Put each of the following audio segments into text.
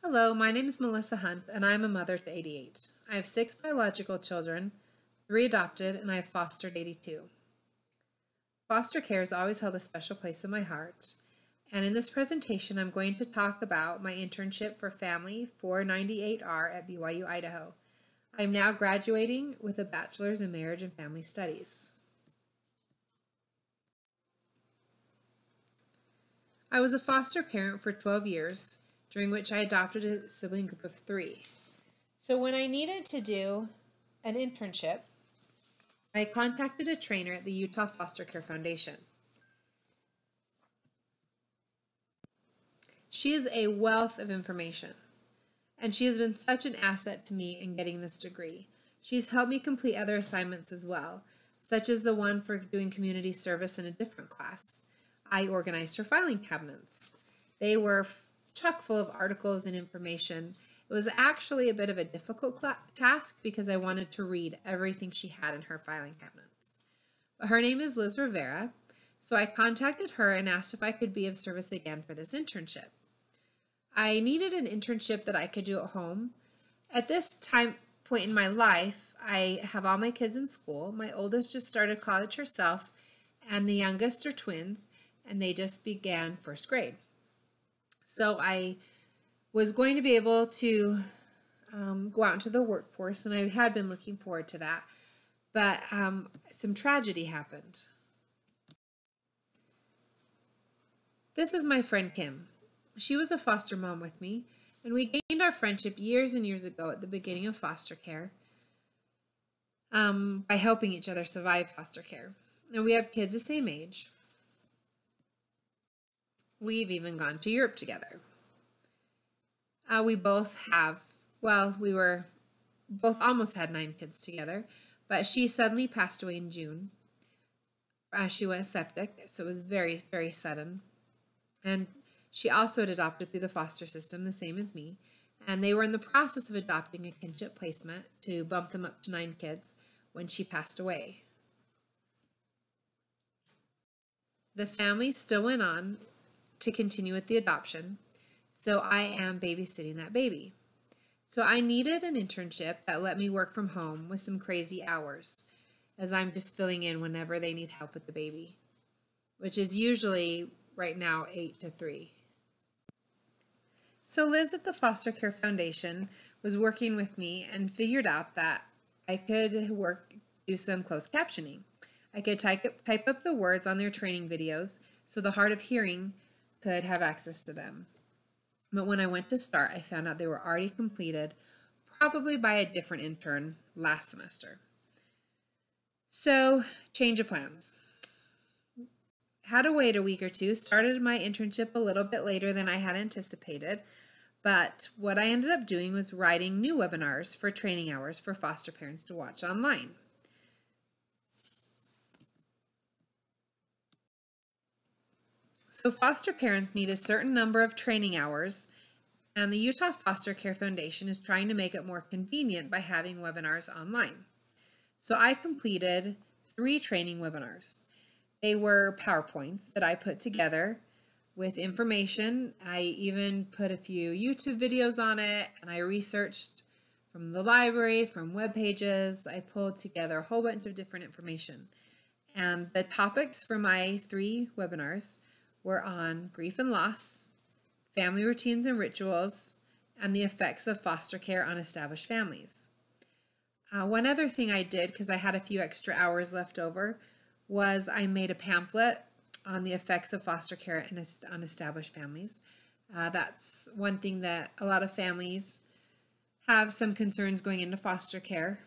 Hello, my name is Melissa Hunt, and I'm a mother to 88. I have 6 biological children, 3 adopted, and I have fostered 82. Foster care has always held a special place in my heart, and in this presentation I'm going to talk about my internship for Family 498R at BYU, Idaho. I am now graduating with a bachelor's in marriage and family studies. I was a foster parent for 12 years, during which I adopted a sibling group of 3. So when I needed to do an internship, I contacted a trainer at the Utah Foster Care Foundation. She is a wealth of information, and she has been such an asset to me in getting this degree. She's helped me complete other assignments as well, such as the one for doing community service in a different class. I organized her filing cabinets. They were chock full of articles and information. It was actually a bit of a difficult task because I wanted to read everything she had in her filing cabinets. But her name is Liz Rivera, so I contacted her and asked if I could be of service again for this internship. I needed an internship that I could do at home. At this point in my life, I have all my kids in school. My oldest just started college herself, and the youngest are twins, and they just began first grade. So I was going to be able to go out into the workforce, and I had been looking forward to that. But some tragedy happened. This is my friend Kim. She was a foster mom with me, and we gained our friendship years and years ago at the beginning of foster care by helping each other survive foster care. And we have kids the same age. We've even gone to Europe together. We both have, we were both almost had 9 kids together, but she suddenly passed away in June. She went septic, so it was very, very sudden. And she also had adopted through the foster system, the same as me, and they were in the process of adopting a kinship placement to bump them up to 9 kids when she passed away. The family still went on to continue with the adoption, so I am babysitting that baby. So I needed an internship that let me work from home with some crazy hours, as I'm just filling in whenever they need help with the baby, which is usually right now 8 to 3. So Liz at the Foster Care Foundation was working with me and figured out that I could do some closed captioning. I could type up the words on their training videos so the hard of hearing could have access to them. But when I went to start, I found out they were already completed, probably by a different intern last semester. So, change of plans. Had to wait a week or two, started my internship a little bit later than I had anticipated, but what I ended up doing was writing new webinars for training hours for foster parents to watch online. So foster parents need a certain number of training hours, and the Utah Foster Care Foundation is trying to make it more convenient by having webinars online. So I completed 3 training webinars. They were PowerPoints that I put together with information. I even put a few YouTube videos on it, and I researched from the library, from web pages. I pulled together a whole bunch of different information. And the topics for my 3 webinars were on grief and loss, family routines and rituals, and the effects of foster care on established families. One other thing I did, because I had a few extra hours left over, was I made a pamphlet on the effects of foster care on established families. That's one thing that a lot of families have some concerns going into foster care.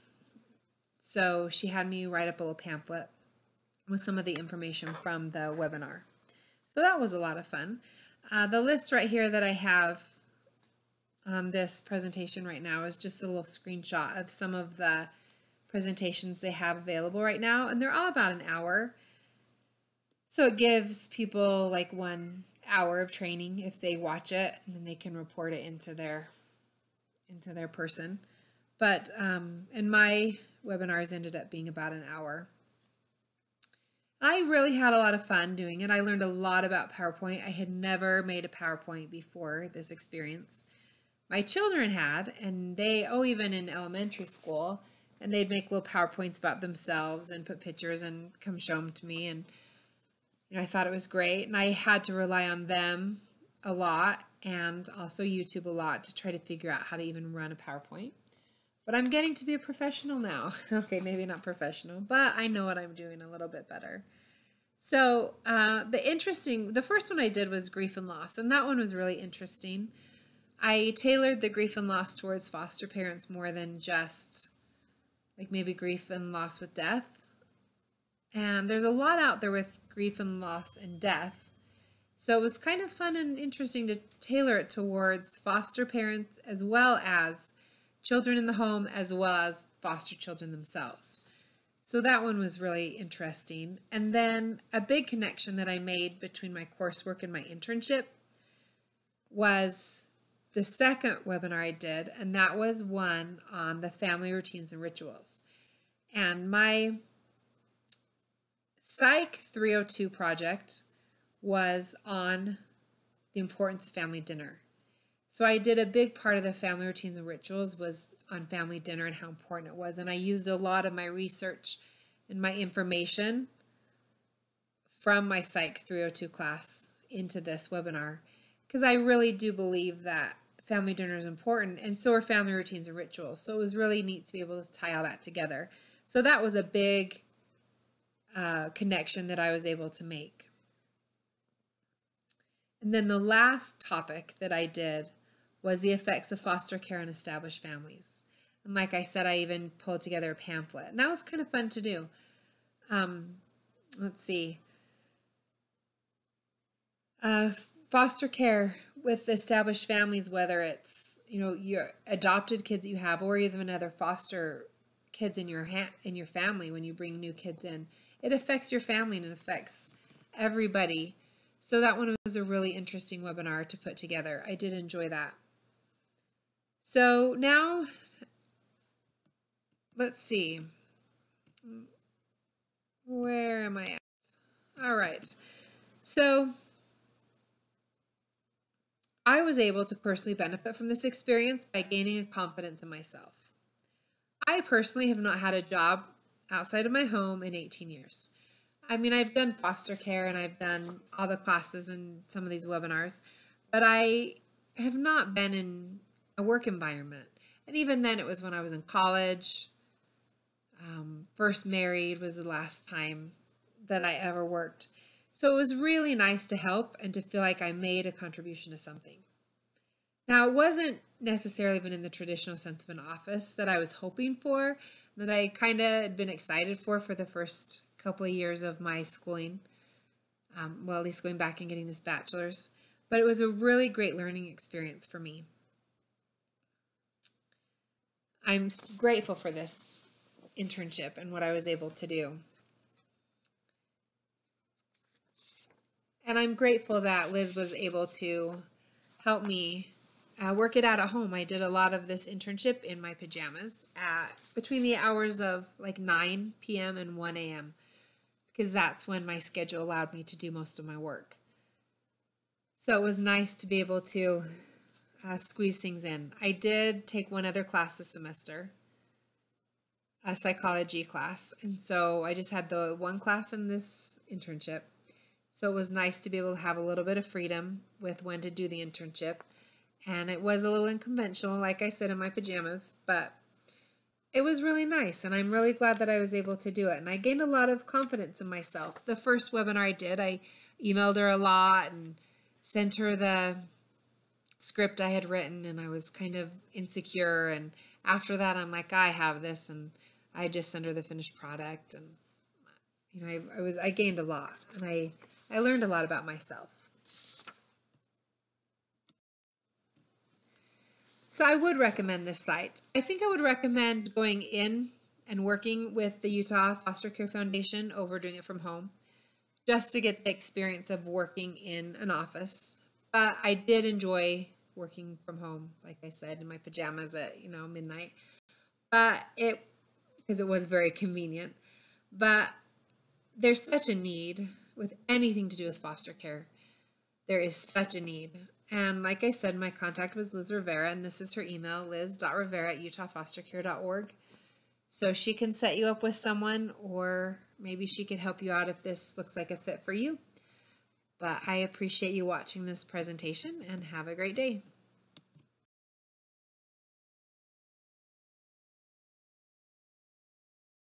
So she had me write up a little pamphlet with some of the information from the webinar. So that was a lot of fun. The list right here that I have on this presentation right now is just a little screenshot of some of the presentations they have available right now, and they're all about an hour. So it gives people like 1 hour of training if they watch it, and then they can report it into their person. But and my webinars ended up being about an hour. I really had a lot of fun doing it. I learned a lot about PowerPoint. I had never made a PowerPoint before this experience. my children had, and even in elementary school, and they'd make little PowerPoints about themselves and put pictures and come show them to me. And, I thought it was great. And I had to rely on them a lot and also YouTube a lot to try to figure out how to even run a PowerPoint. But I'm getting to be a professional now. Okay, maybe not professional, but I know what I'm doing a little bit better. So the first one I did was grief and loss, and that one was really interesting. I tailored the grief and loss towards foster parents more than just like maybe grief and loss with death. And there's a lot out there with grief and loss and death. So it was kind of fun and interesting to tailor it towards foster parents as well as children in the home as well as foster children themselves. So that one was really interesting. And then a big connection that I made between my coursework and my internship was the second webinar I did, and that was one on the family routines and rituals. And my Psych 302 project was on the importance of family dinner. So I did a big part of the family routines and rituals was on family dinner and how important it was. And I used a lot of my research and my information from my Psych 302 class into this webinar because I really do believe that family dinner is important, and so are family routines and rituals. So it was really neat to be able to tie all that together. So that was a big connection that I was able to make. And then the last topic that I did was the effects of foster care on established families. And like I said, I even pulled together a pamphlet. And that was kind of fun to do. Let's see. Foster care with established families, whether it's, your adopted kids that you have or even other foster kids in your family when you bring new kids in. It affects your family and it affects everybody. So that one was a really interesting webinar to put together. I did enjoy that. So now, let's see. Where am I at? All right. So I was able to personally benefit from this experience by gaining a confidence in myself. I personally have not had a job outside of my home in 18 years. I mean, I've done foster care and I've done all the classes and some of these webinars, but I have not been in a work environment. And even then, it was when I was in college. First married was the last time that I ever worked. So it was really nice to help and to feel like I made a contribution to something. Now, it wasn't necessarily even in the traditional sense of an office that I was hoping for, that I kind of had been excited for the first couple of years of my schooling. Well, at least going back and getting this bachelor's. But it was a really great learning experience for me. I'm grateful for this internship and what I was able to do. And I'm grateful that Liz was able to help me work it out at home. I did a lot of this internship in my pajamas between the hours of like 9 p.m. and 1 a.m. because that's when my schedule allowed me to do most of my work. So it was nice to be able to squeeze things in. I did take one other class this semester, a psychology class, and so I just had the one class in this internship. So it was nice to be able to have a little bit of freedom with when to do the internship. And it was a little unconventional, like I said, in my pajamas, but it was really nice. And I'm really glad that I was able to do it. And I gained a lot of confidence in myself. The first webinar I did, I emailed her a lot and sent her the script I had written, and I was kind of insecure. And after that, I'm like, I have this, and I just sent her the finished product. And I gained a lot, and I learned a lot about myself. So I would recommend this site. I think I would recommend going in and working with the Utah Foster Care Foundation over doing it from home, just to get the experience of working in an office. But I did enjoy working from home, like I said, in my pajamas at midnight. But because it was very convenient. But there's such a need with anything to do with foster care. There is such a need. And like I said, my contact was Liz Rivera, and this is her email, liz.rivera@utahfostercare.org. So she can set you up with someone, or maybe she could help you out if this looks like a fit for you. But I appreciate you watching this presentation, and have a great day.